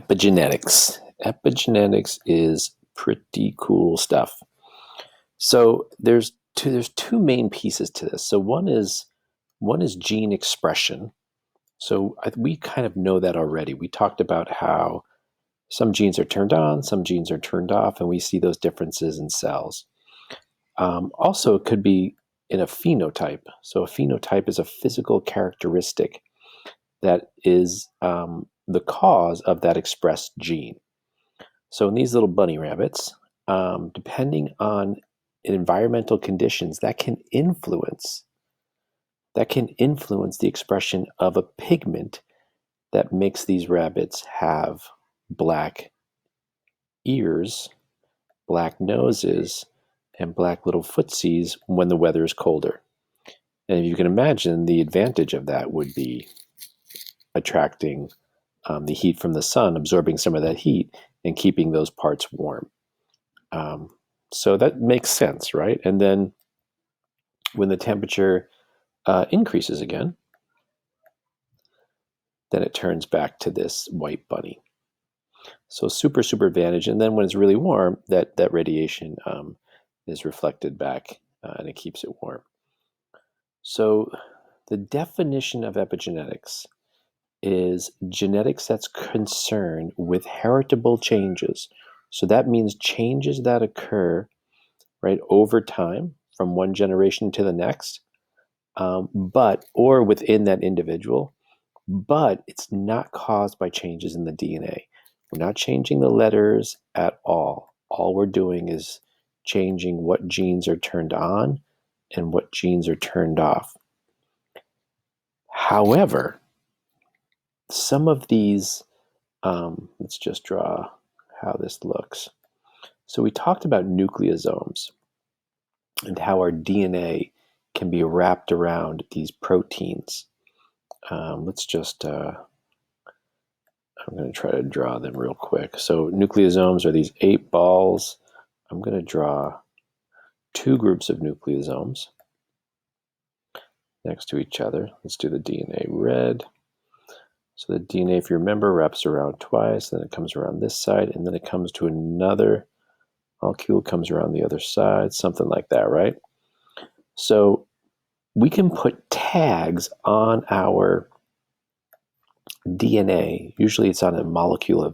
Epigenetics. Epigenetics is pretty cool stuff. So there's two main pieces to this. So one is gene expression. So we kind of know that already. We talked about how some genes are turned on, some genes are turned off, and we see those differences in cells. Also, it could be in a phenotype. So a phenotype is a physical characteristic that is the cause of that expressed gene. So in these little bunny rabbits, depending on environmental conditions, that can influence the expression of a pigment that makes these rabbits have black ears, black noses, and black little footsies when the weather is colder. And if you can imagine, the advantage of that would be attracting the heat from the sun, absorbing some of that heat, and keeping those parts warm. So that makes sense, right? And then when the temperature increases again, then it turns back to this white bunny. So super, super advantage. And then when it's really warm, that radiation is reflected back and it keeps it warm. So the definition of epigenetics is genetics that's concerned with heritable changes. So that means changes that occur right over time from one generation to the next, or within that individual, but it's not caused by changes in the DNA. We're not changing the letters at all. All we're doing is changing what genes are turned on and what genes are turned off. However, some of these, let's just draw how this looks. So we talked about nucleosomes and how our DNA can be wrapped around these proteins. Let's just, I'm going to try to draw them real quick. So nucleosomes are these 8 balls. I'm going to draw 2 groups of nucleosomes next to each other. Let's do the DNA red. So the DNA, if you remember, wraps around twice, then it comes around this side, and then it comes to another molecule, comes around the other side, something like that, right? So we can put tags on our DNA. Usually it's on a molecule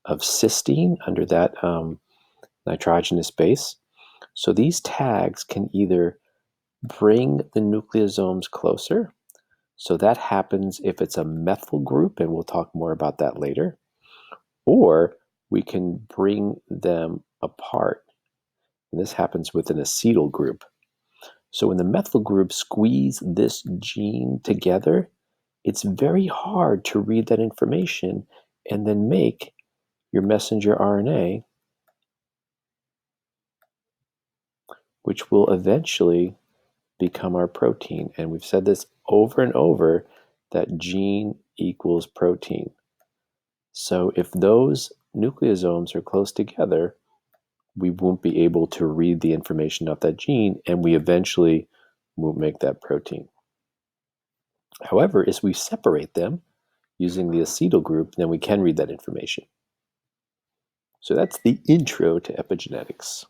of cysteine under that nitrogenous base. So these tags can either bring the nucleosomes closer. So that happens if it's a methyl group, and we'll talk more about that later. Or we can bring them apart. And this happens with an acetyl group. So when the methyl groups squeeze this gene together, it's very hard to read that information and then make your messenger RNA, which will eventually become our protein. And we've said this over and over, that gene equals protein. So if those nucleosomes are close together, we won't be able to read the information of that gene, and we eventually won't make that protein. However, as we separate them using the acetyl group, then we can read that information. So that's the intro to epigenetics.